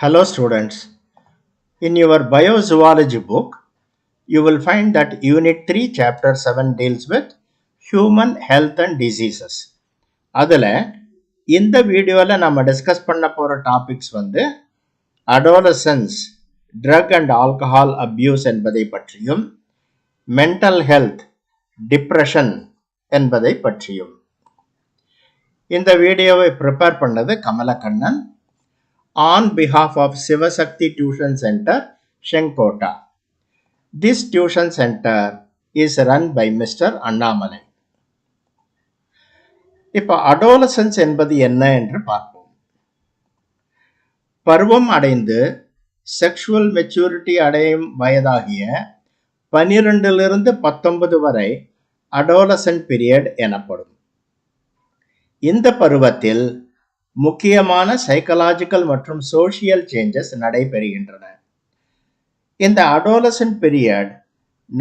Hello students, in your biozoology book, you will find that Unit 3 Chapter 7 deals with human health and diseases. அதில் இந்த வீடியோவில் நம்ம discuss பண்ண போகிற topics வந்து adolescence, drug and alcohol abuse என்பதை பற்றியும் mental health, depression என்பதை பற்றியும். இந்த வீடியோவை ப்ரிப்பேர் பண்ணது Kamalakannan on behalf of Sivasakti Tuition Center, Shenkota. This tuition center is run by Mr. Annamalai. இப்போ adolescence என்பது என்ன என்று பார்ப்போம். பருவம் அடைந்து செக்ஷுவல் மெச்சூரிட்டி அடையும் வயதாகிய 12 19 வரை adolescent period எனப்படும். இந்த பருவத்தில் முக்கியமான சைக்கலாஜிக்கல் மற்றும் சோஷியல் சேஞ்சஸ் நடைபெறுகின்றன. இந்த அடோலசன்ட் பீரியட்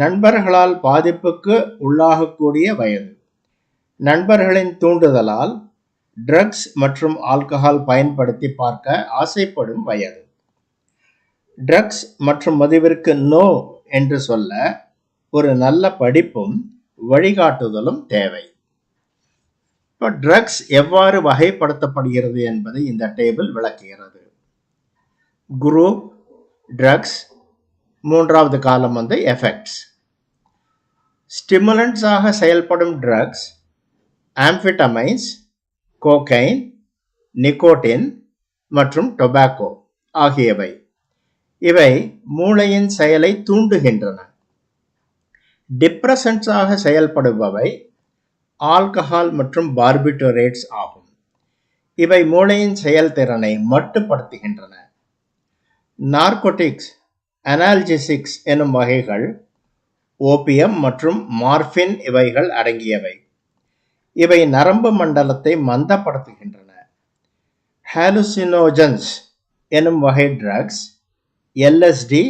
நண்பர்களால் பாதிப்புக்கு உள்ளாகக்கூடிய வயது. நண்பர்களின் தூண்டுதலால் ட்ரக்ஸ் மற்றும் ஆல்கஹால் பயன்படுத்தி பார்க்க ஆசைப்படும் வயது. ட்ரக்ஸ் மற்றும் மதுவிற்கு நோ என்று சொல்ல ஒரு நல்ல படிப்பும் வழிகாட்டுதலும் தேவை. இப்போ ட்ரக்ஸ் எவ்வாறு வகைப்படுத்தப்படுகிறது என்பதை இந்த டேபிள் விளக்குகிறது. குரூப், ட்ரக்ஸ், மூன்றாவது காலம் வந்து எஃபெக்ட்ஸ். ஸ்டிமுலன்ட்ஸாக செயல்படும் ட்ரக்ஸ் ஆம்ஃபிட்டமைன்ஸ், கோகைன், நிக்கோட்டின் மற்றும் டொபாக்கோ ஆகியவை. இவை மூளையின் செயலை தூண்டுகின்றன. டிப்ரெசன்ட்ஸாக செயல்படுபவை ஆல்கஹால் மற்றும் பார்பிட்டரேட்ஸ் ஆகும். இவை மூளையின் செயல்திறனை மட்டுப்படுத்துகின்றன. நார்கோட்டிக்ஸ், அனால்ஜெசிக்ஸ் எனும் வகைகள் ஓபியம் மற்றும் மார்பின் இவைகள் அடங்கியவை. இவை நரம்பு மண்டலத்தை மந்தப்படுத்துகின்றன. ஹாலுசினோஜன்ஸ் எனும் வகை ட்ரக்ஸ் எல்எஸ்டி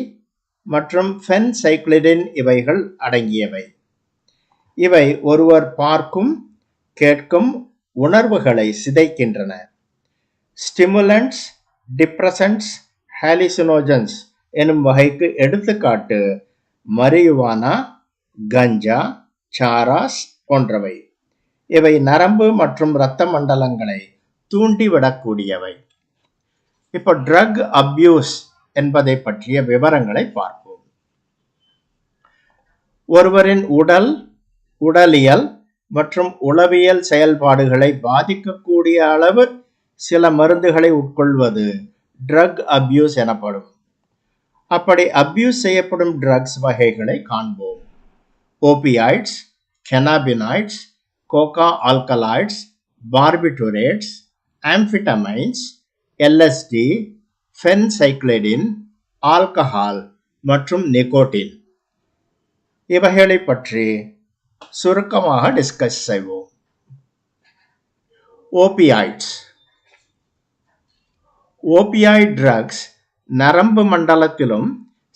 மற்றும் ஃபென்சைக்ளிடின் இவைகள் அடங்கியவை. இவை ஒருவர் பார்க்கும் கேட்கும் உணர்வுகளை சிதைக்கின்றன. ஸ்டிமுலன்ட்ஸ், டிப்ரெசன்ட்ஸ், ஹாலிசினோஜன்ஸ் எனும் வகைக்கு எடுத்துக்காட்டு மரியுவானா, கஞ்சா, சாராஸ் போன்றவை. இவை நரம்பு மற்றும் இரத்த மண்டலங்களை தூண்டிவிடக்கூடியவை. இப்போ ட்ரக் அபியூஸ் என்பதை பற்றிய விவரங்களை பார்ப்போம். ஒருவரின் உடலியல் மற்றும் உளவியல் செயல்பாடுகளை பாதிக்கக்கூடிய அளவு சில மருந்துகளை உட்கொள்வது ட்ரக் அபியூஸ் எனப்படும். அப்படி அபியூஸ் செய்யப்படும் ட்ரக்ஸ் வகைகளை காண்போம். Opioids, cannabinoids, coca alkaloids, barbiturates, amphetamines, LSD, phencyclidine, alcohol மற்றும் நிக்கோட்டின். இவைகளை பற்றி சுருக்கமாக டிஸ்கஸ் செய்வோம். ஓபியாய்ட்ஸ். ஓபியாய்ட் ட்ரக்ஸ் நரம்பு மண்டலத்திலும்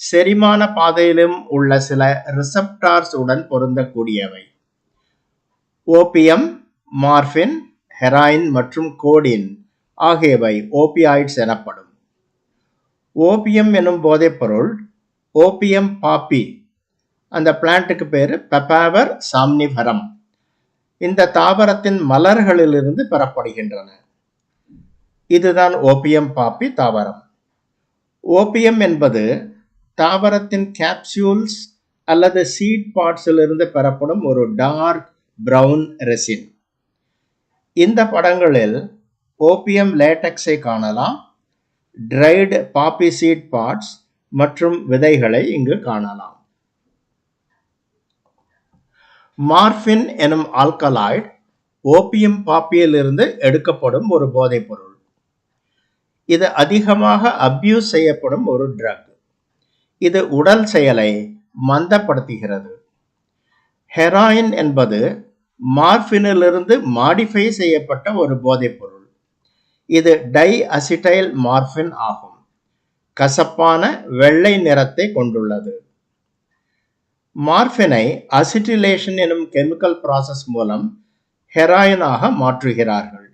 செரிமான பாதையிலும் உள்ள சில ரிசப்டார்ஸ் உடன் பொருந்தக்கூடியவை. ஓபியம், மார்பின், ஹெராயின் மற்றும் கோடின் ஆகியவை ஓபியாய்ட்ஸ் எனப்படும். ஓபியம் எனும் போதைப்பொருள் ஓபியம் பாப்பி, அந்த பிளான்ட்டுக்கு பேரு பெப்பாவர் சாம்னிஃபரம், இந்த தாவரத்தின் மலர்களிலிருந்து பெறப்படுகின்றன. இதுதான் ஓபியம் பாப்பி தாவரம். ஓபியம் என்பது தாவரத்தின் கேப்சூல்ஸ் அல்லது சீட் பாட்ஸிலிருந்து பெறப்படும் ஒரு டார்க் பிரவுன் ரெசின். இந்த படங்களில் ஓபியம் லேட்டக்ஸை காணலாம். ட்ரைடு பாப்பி சீட் பாட்ஸ் மற்றும் விதைகளை இங்கு காணலாம். மார்பின் எனும் ஆல்கலாய்டு ஓபியம் பாப்பியிலிருந்து எடுக்கப்படும் ஒரு போதைப்பொருள். இது அதிகமாக அபியூஸ் செய்யப்படும் ஒரு ட்ரக். இது உடல் செயலை மந்தப்படுத்துகிறது. ஹெராயின் என்பது மார்பினிலிருந்து மாடிஃபை செய்யப்பட்ட ஒரு போதைப்பொருள். இது டை அசிட்டைல் மார்பின் ஆகும். கசப்பான வெள்ளை நிறத்தை கொண்டுள்ளது. மார்பினை அசிட்டிலேஷன் எனும் கெமிக்கல் ப்ராசஸ் மூலம் ஹெராயினாக மாற்றுகிறார்கள்.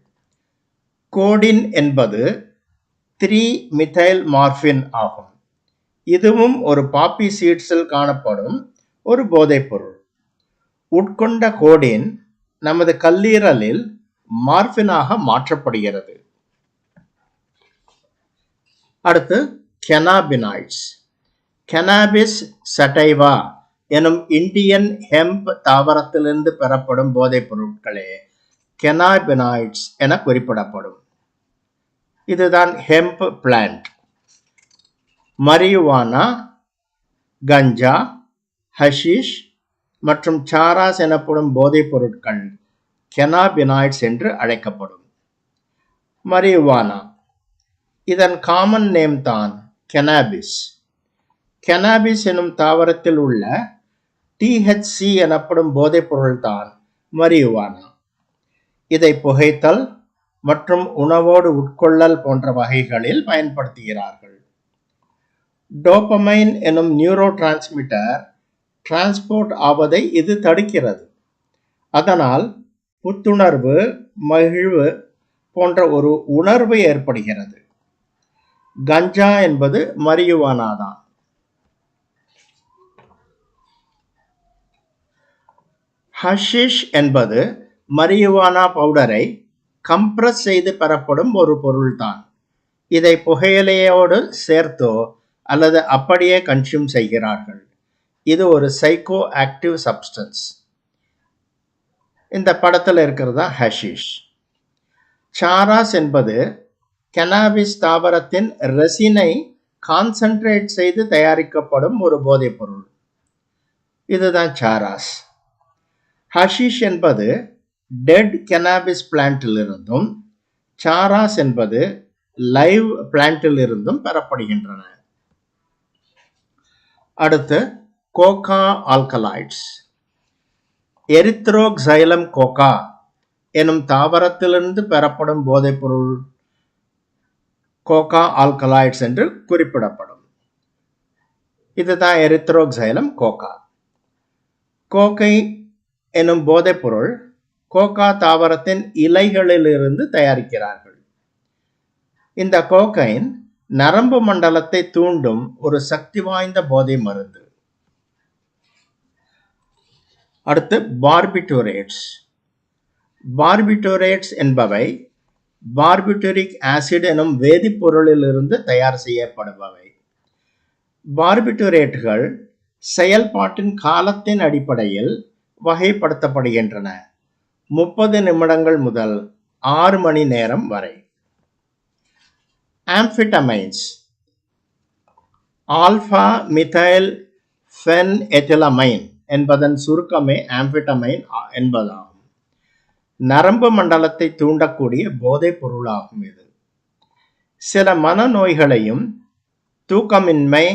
கோடின் என்பது 3-methyl morphine ஆகும். இதுவும் ஒரு பாப்பி சீட்ஸில் காணப்படும் ஒரு போதைப்பொருள். உட்கொண்ட கோடின் நமது கல்லீரலில் மார்பினாக மாற்றப்படுகிறது. அடுத்து கெனாபினாய்ட்ஸ். கெனாபிஸ் சட்டைவா எனும் இந்தியன் ஹெம்ப் தாவரத்திலிருந்து பெறப்படும் போதைப் பொருட்களே கெனாபினாய்ட்ஸ் என குறிப்பிடப்படும். இதுதான் ஹெம்ப் பிளான்ட். மரியுவானா, கஞ்சா, ஹஷிஷ் மற்றும் சாராஸ் எனப்படும் போதைப் பொருட்கள் கெனாபினாய்ட்ஸ் என்று அழைக்கப்படும். மரியுவானா, இதன் காமன் நேம் தான் கெனாபிஸ். கெனாபிஸ் எனும் தாவரத்தில் உள்ள THC எனப்படும் போதைப் பொருள்தான் மரியுவானா. இதை புகைத்தல் மற்றும் உணவோடு உட்கொள்ளல் போன்ற வகைகளில் பயன்படுத்துகிறார்கள். டோபமைன் எனும் நியூரோ டிரான்ஸ்மிட்டர் டிரான்ஸ்போர்ட் ஆவதை இது தடுக்கிறது. அதனால் புத்துணர்வு, மகிழ்வு போன்ற ஒரு உணர்வு ஏற்படுகிறது. கஞ்சா என்பது மரியுவானா தான். ஹஷிஷ் என்பது மரியுவானா பவுடரை கம்ப்ரஸ் செய்து பெறப்படும் ஒரு பொருள்தான். இதை புகையிலையோடு சேர்த்தோ அல்லது அப்படியே கன்சியூம் செய்கிறார்கள். இது ஒரு சைக்கோ ஆக்டிவ் சப்ஸ்டன்ஸ். இந்த படத்தில் இருக்கிறது தான் ஹஷிஷ். சாராஸ் என்பது கெனாபிஸ் தாவரத்தின் ரெசினை கான்சென்ட்ரேட் செய்து தயாரிக்கப்படும் ஒரு போதைப் பொருள். இதுதான் சாராஸ். ஹஷிஷ் என்பது டெட் கெனாபிஸ் பிளான்ட்டிலிருந்தும் சாராஸ் என்பது லைவ் பிளான்ட்டிலிருந்தும் பெறப்படுகின்றன. அடுத்து கோகா ஆல்கலாய்ட்ஸ். எரித்ரோக்சைலம் கோகா எனும் தாவரத்திலிருந்து பெறப்படும் போதைப்பொருள் கோகா ஆல்கலாய்ட்ஸ் என்று குறிப்பிடப்படும். இதுதான் எரித்ரோக்சைலம் கோகா. கோகை எனும் போதைப்பொருள் கோகா தாவரத்தின் இலைகளிலிருந்து தயாரிக்கிறார்கள். இந்த கோகைன் நரம்பு மண்டலத்தை தூண்டும் ஒரு சக்தி வாய்ந்த போதை மருந்து. அடுத்து பார்பிட்டூரேட்ஸ். பார்பிட்டூரேட்ஸ் என்பவை பார்பிட்டூரிக் ஆசிட் எனும் வேதிப்பொருளிலிருந்து தயார் செய்யப்படுபவை. பார்பிட்டூரேட்டுகள் செயல்பாட்டின் காலத்தின் அடிப்படையில் வகைப்படுத்தப்படுகின்றன. 30 நிமிடங்கள் முதல் 6 மணி நேரம் வரை. ஆம்ஃபிட்டமைன்ஸ். ஆல்பா மிதைல் ஃபென்எத்திலமைன் என்பதன் சுருக்கமே ஆம்ஃபிட்டமைன் என்பதாகும். நரம்பு மண்டலத்தை தூண்டக்கூடிய போதைப் பொருளாகும் இது. சில மனநோய்களையும் தூக்கமின்மை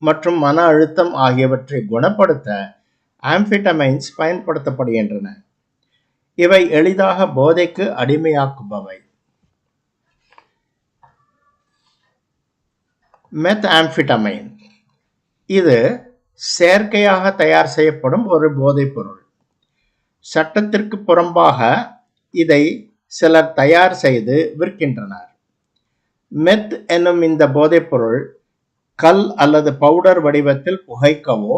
மற்றும் மன அழுத்தம் ஆகியவற்றை குணப்படுத்த ஆம்ஃபிட்டமைன்ஸ் பயன்படுத்தப்படுகின்றன. இவை எளிதாக போதைக்கு அடிமையாக்குபவை. மெத்ஆம்ஃபிட்டமைன். இது செயற்கையாக தயார் செய்யப்படும் ஒரு போதைப் பொருள். சட்டத்திற்கு புறம்பாக இதை சிலர் தயார் செய்து விற்கின்றனர். மெத் என்னும் இந்த போதைப் பொருள் கல் அல்லது பவுடர் வடிவத்தில் புகைக்கவோ,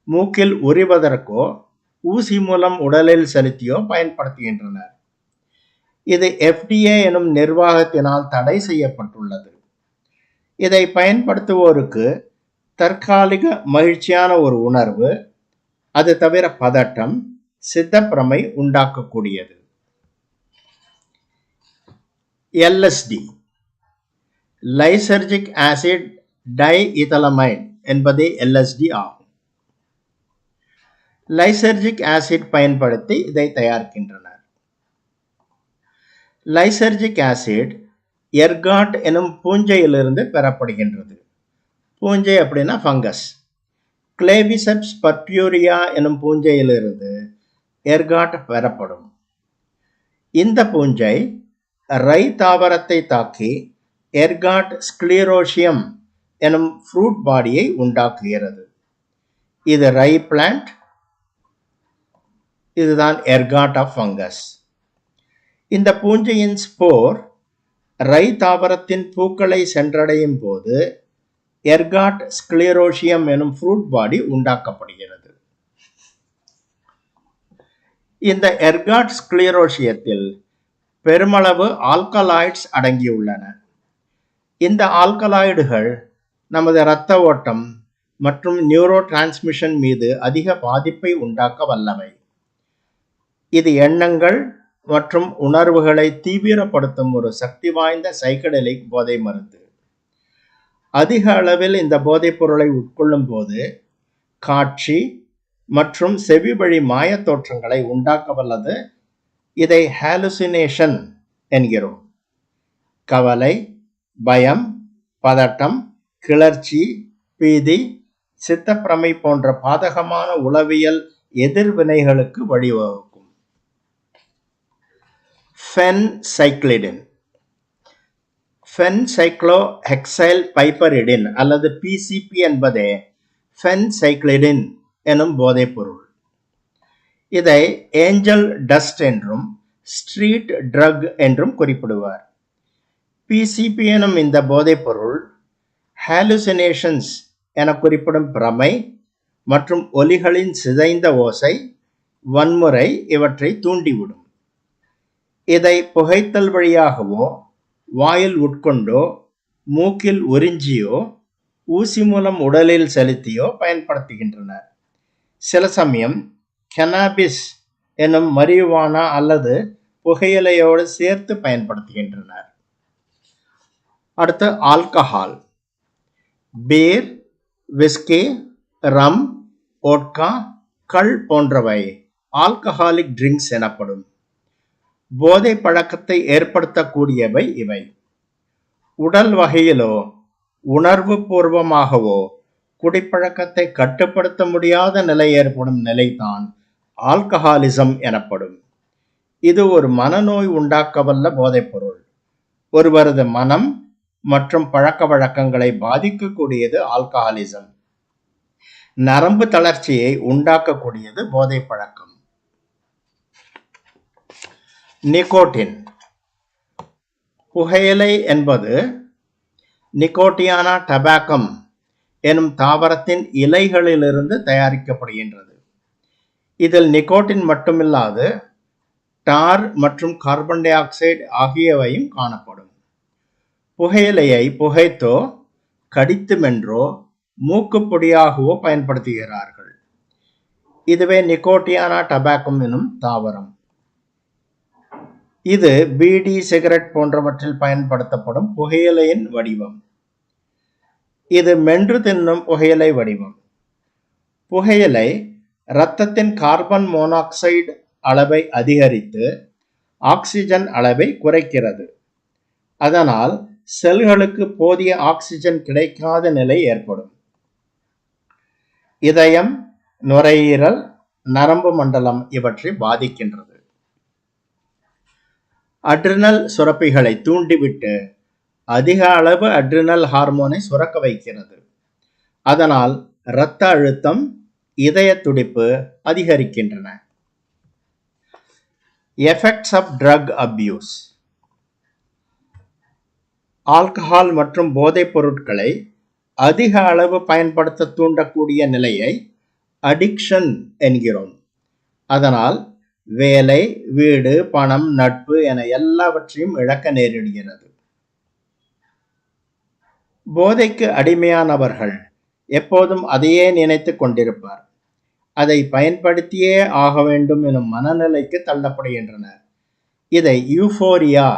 மூக்கில் உரிவதற்கோ, ஊசி மூலம் உடலில் செலுத்தியோ பயன்படுத்துகின்றனர். இது FDA எனும் நிர்வாகத்தினால் தடை செய்யப்பட்டுள்ளது. இதை பயன்படுத்துவோருக்கு தற்காலிக மகிழ்ச்சியான ஒரு உணர்வு, அது தவிர பதட்டம், சித்தப்பிரமை உண்டாக்கக்கூடியது. LSD, லைசர்ஜிக் ஆசிட் டைஇதலமைன் என்பதே LSD ஆகும். லைசர்ஜிக் ஆசிட் பயன்படுத்தி இதை தயாரிக்கின்றனர். லைசர்ஜிக் ஆசிட் எர்காட் எனும் பூஞ்சையிலிருந்து பெறப்படுகின்றது. பூஞ்சை அப்படின்னா ஃபங்கஸ். கிளேவிசெப்ஸ் பர்பியூரியா எனும் பூஞ்சையிலிருந்து எர்காட் பெறப்படும். இந்த பூஞ்சை ரை தாவரத்தை தாக்கி எர்காட் ஸ்க்ளீரோசியம் எனும் ஃப்ரூட் பாடியை உண்டாக்குகிறது. இது ரை பிளான்ட். இதுதான் எர்காட் ஆஃப் ஃபங்கஸ். இந்த பூஞ்சையின் ஸ்போர் ரை தாவரத்தின் பூக்களை சென்றடையும் போது எர்காட் ஸ்க்ளிரோஷியம் எனும் ஃப்ரூட் பாடி உண்டாக்கப்படுகிறது. இந்த எர்காட் ஸ்க்ளிரோஷியத்தில் பெருமளவு ஆல்கலாய்ட்ஸ் அடங்கியுள்ளன. இந்த ஆல்கலாய்டுகள் நமது இரத்த ஓட்டம் மற்றும் நியூரோ டிரான்ஸ்மிஷன் மீது அதிக பாதிப்பை உண்டாக்க வல்லவை. இது எண்ணங்கள் மற்றும் உணர்வுகளை தீவிரப்படுத்தும் ஒரு சக்தி வாய்ந்த சைக்கடெலிக் போதை மருந்து. அதிக அளவில் இந்த போதைப் பொருளை உட்கொள்ளும் போது காட்சி மற்றும் செவி வழி மாயத் தோற்றங்களை உண்டாக்க வல்லது. இதை ஹாலுசினேஷன் என்கிறோம். கவலை, பயம், பதட்டம், கிளர்ச்சி, பீதி, சித்தப்பிரமை போன்ற பாதகமான உளவியல் எதிர்வினைகளுக்கு வழிவகுக்கும். ஃபென்சைக்ளிடின், ஃபென்சைக்ளோஹெக்சைல் பைப்பரிடின் அல்லது பிசிபி என்பதே ஃபென்சைக்ளிடின் எனும் போதைப்பொருள். இதை ஏஞ்சல் டஸ்ட் என்றும் ஸ்ட்ரீட் ட்ரக் என்றும் குறிப்பிடுவார். பிசிபி எனும் இந்த போதைப்பொருள் ஹாலுசினேஷன்ஸ் என குறிப்பிடும் பிரமை மற்றும் ஒலிகளின் சிதைந்த ஓசை, வன்முறை இவற்றை தூண்டிவிடும். இதை புகைத்தல் வழியாகவோ, வாயில் உட்கொண்டோ, மூக்கில் உறிஞ்சியோ, ஊசி மூலம் உடலில் செலுத்தியோ பயன்படுத்துகின்றனர். சில சமயம் கெனாபிஸ் எனும் மரியுவானா அல்லது புகையிலையோடு சேர்த்து பயன்படுத்துகின்றனர். அடுத்து ஆல்கஹால். பீர், விஸ்கி, ரம், ஓட்கா, கள் போன்றவை ஆல்கஹாலிக் ட்ரிங்க்ஸ் எனப்படும். போதை பழக்கத்தை ஏற்படுத்தக்கூடியவை இவை. உடல் வகையிலோ உணர்வு பூர்வமாகவோ குடிப்பழக்கத்தை கட்டுப்படுத்த முடியாத நிலை ஏற்படும் நிலைதான் ஆல்கஹாலிசம் எனப்படும். இது ஒரு மனநோய் உண்டாக்கவல்ல போதைப்பொருள். ஒருவரது மனம் மற்றும் பழக்க வழக்கங்களை பாதிக்கக்கூடியது ஆல்கஹாலிசம். நரம்பு தளர்ச்சியை உண்டாக்கக்கூடியது போதை பழக்கம். நிகோட்டின். புகையிலை என்பது நிகோட்டியானா டபாக்கம் எனும் தாவரத்தின் இலைகளிலிருந்து தயாரிக்கப்படுகின்றது. இதில் நிகோட்டின் மட்டுமில்லாது டார் மற்றும் கார்பன் டை ஆக்சைடு ஆகியவையும் காணப்படும். புகையிலையை புகைத்தோ, கடித்து மென்றோ, மூக்குப்பொடியாகவோ பயன்படுத்துகிறார்கள். இதுவே நிகோட்டியானா டபாக்கம் எனும் தாவரம். இது பீடி, சிகரெட் போன்றவற்றில் பயன்படுத்தப்படும் புகையிலையின் வடிவம். இது மென்று தின்னும் புகையிலை வடிவம். புகையிலை இரத்தத்தின் கார்பன் மோனாக்சைடு அளவை அதிகரித்து ஆக்சிஜன் அளவை குறைக்கிறது. அதனால் செல்களுக்கு போதிய ஆக்சிஜன் கிடைக்காத நிலை ஏற்படும். இதயம், நுரையீரல், நரம்பு மண்டலம் இவற்றை பாதிக்கின்றது. அட்ரினல் சுரப்பிகளை தூண்டிவிட்டு அதிக அளவு அட்ரினல் ஹார்மோனை சுரக்க வைக்கிறது. அதனால் இரத்த அழுத்தம், இதய துடிப்பு அதிகரிக்கின்றன. Effects of drug abuse. Alcohol மற்றும் போதைப் பொருட்களை அதிக அளவு பயன்படுத்த தூண்டக்கூடிய நிலையை அடிக்ஷன் என்கிறோம். அதனால் வேலை, வீடு, பணம், நட்பு என எல்லாவற்றையும் இழக்க நேரிடுகிறது. போதைக்கு அடிமையானவர்கள் எப்போதும் அதையே நினைத்து கொண்டிருப்பார். அதை பயன்படுத்தியே ஆக வேண்டும் எனும் மனநிலைக்கு தள்ளப்படுகின்றனர். இதை யூஃபோரியா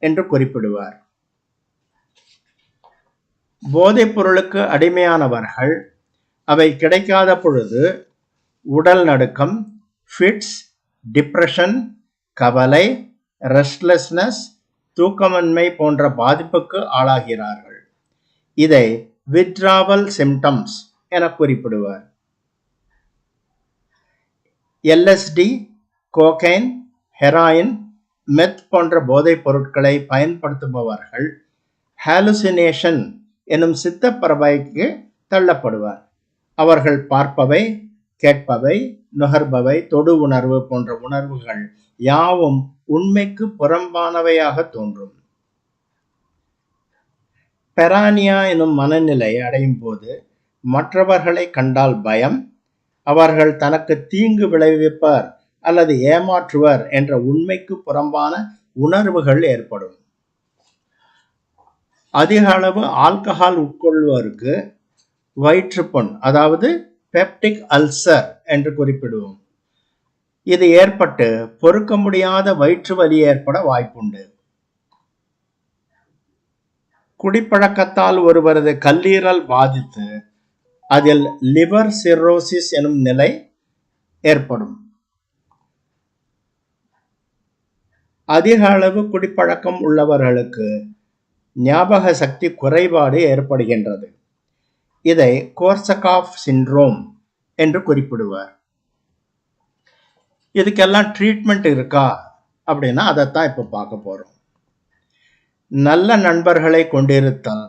என்று குறிப்பிடுவார். போதைப் பொருளுக்கு அடிமையானவர்கள் அவை கிடைக்காத பொழுது உடல் நடுக்கம், ஃபிட்ஸ், டிப்ரெஷன், கவலை, ரெஸ்ட்லெஸ்னஸ், தூக்கமின்மை போன்ற பாதிப்புக்கு ஆளாகிறார்கள். இதை வித்ட்ராவல் சிம்டம்ஸ் என குறிப்பிடுவார். எல்எஸ்டி, கோகைன், ஹெராயின், மெத் போன்ற போதைப் பொருட்களை பயன்படுத்துபவர்கள் ஹாலுசினேஷன் எனும் சித்தப்பரவைக்கு தள்ளப்படுவார். அவர்கள் பார்ப்பவை, கேட்பவை, நுகர்பவை, தொடு உணர்வு போன்ற உணர்வுகள் யாவும் உண்மைக்கு புறம்பானவையாக தோன்றும். பெரானியா எனும் மனநிலை அடையும் போது மற்றவர்களை கண்டால் பயம், அவர்கள் தனக்கு தீங்கு விளைவிப்பர் அல்லது ஏமாற்றுவர் என்ற உண்மைக்கு புறம்பான உணர்வுகள் ஏற்படும். அதிக அளவு ஆல்கஹால் உட்கொள்வோருக்கு வயிற்றுப்புண், அதாவது பெப்டிக் அல்சர் என்று குறிப்பிடுவோம். இது ஏற்பட்டு பொறுக்க முடியாத வயிற்று வலி ஏற்பட வாய்ப்புண்டு. குடிப்பழக்கத்தால் ஒருவரது கல்லீரல் பாதித்து அதில் லிவர் சிர்ரோசிஸ் எனும் நிலை ஏற்படும். அதிக அளவு குடிப்பழக்கம் உள்ளவர்களுக்கு ஞாபக சக்தி குறைபாடு ஏற்படுகின்றது. இதை கோர்சகாஃப் சிண்ட்ரோம் என்று குறிப்பிடுவார். இதுக்கெல்லாம் ட்ரீட்மெண்ட் இருக்கா அப்படின்னா அதைத்தான் இப்போ பார்க்க போறோம். நல்ல நண்பர்களை கொண்டிருத்தல்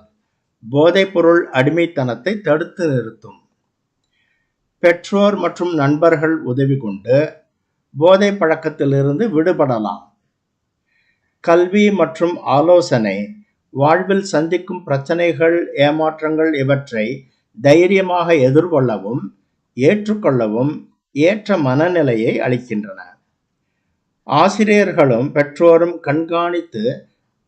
போதைப்பொருள் அடிமைத்தனத்தை தடுத்து நிறுத்தும். பெற்றோர் மற்றும் நண்பர்கள் உதவி கொண்டு போதை பழக்கத்திலிருந்து விடுபடலாம். கல்வி மற்றும் ஆலோசனை வாழ்வில் சந்திக்கும் பிரச்சனைகள், ஏமாற்றங்கள் இவற்றை தைரியமாக எதிர்கொள்ளவும் ஏற்றுக்கொள்ளவும் ஏற்ற மனநிலையை அளிக்கின்றன. ஆசிரியர்களும் பெற்றோரும் கண்காணித்து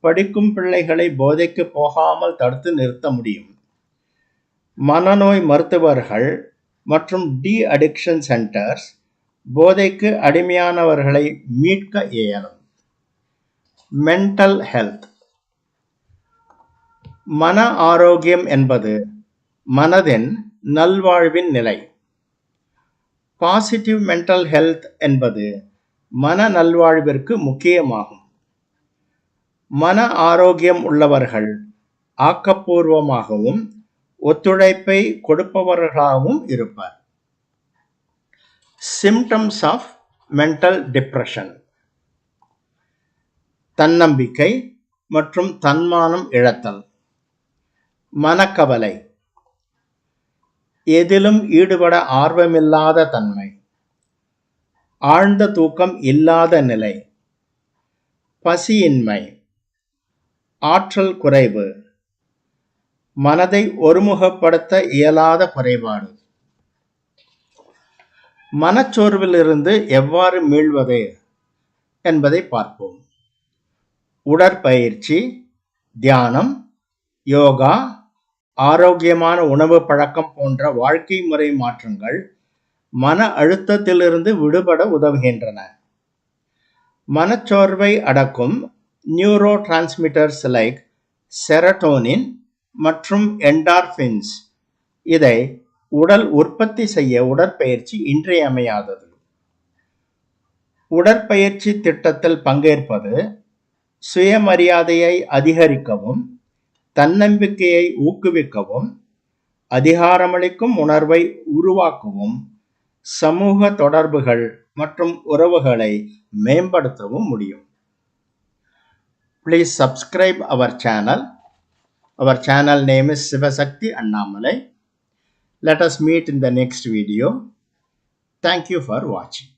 படிக்கும் பிள்ளைகளை போதைக்கு போகாமல் தடுத்து நிறுத்த முடியும். மனநோய் மருத்துவர்கள் மற்றும் டி அடிக்ஷன் சென்டர்ஸ் போதைக்கு அடிமையானவர்களை மீட்க இயலும். Mental health. மன ஆரோக்கியம் என்பது மனதின் நல்வாழ்வின் நிலை. பாசிட்டிவ் மென்டல் ஹெல்த் என்பது மன நல்வாழ்விற்கு முக்கியமாகும். மன ஆரோக்கியம் உள்ளவர்கள் ஆக்கப்பூர்வமாகவும் ஒத்துழைப்பை கொடுப்பவர்களாகவும் இருப்பார். Symptoms of mental depression. தன்னம்பிக்கை மற்றும் தன்மானம் இழத்தல், மனக்கவலை, எதிலும் ஈடுபட ஆர்வமில்லாத தன்மை, ஆழ்ந்த தூக்கம் இல்லாத நிலை, பசியின்மை, ஆற்றல் குறைவு, மனதை ஒருமுகப்படுத்த இயலாத குறைபாடு. மனச்சோர்விலிருந்து எவ்வாறு மீள்வது என்பதை பார்ப்போம். உடற்பயிற்சி, தியானம், யோகா, ஆரோக்கியமான உணவு பழக்கம் போன்ற வாழ்க்கை முறை மாற்றங்கள் மன அழுத்தத்திலிருந்து விடுபட உதவுகின்றன. மனச்சோர்வை அடக்கும் நியூரோ டிரான்ஸ்மிட்டர்ஸ் லைக் செரட்டோனின் மற்றும் என்டார்பின்ஸ் இதை உடல் உற்பத்தி செய்ய உடற்பயிற்சி இன்றியமையாதது. உடற்பயிற்சி திட்டத்தில் பங்கேற்பது சுயமரியாதையை அதிகரிக்கவும், தன்னம்பிக்கையை ஊக்குவிக்கவும், அதிகாரமளிக்கும் உணர்வை உருவாக்கவும், சமூக தொடர்புகள் மற்றும் உறவுகளை மேம்படுத்தவும் முடியும். Please subscribe our channel. Our channel name is Sivasakti Annamalai. Let us meet in the next video. Thank you for watching.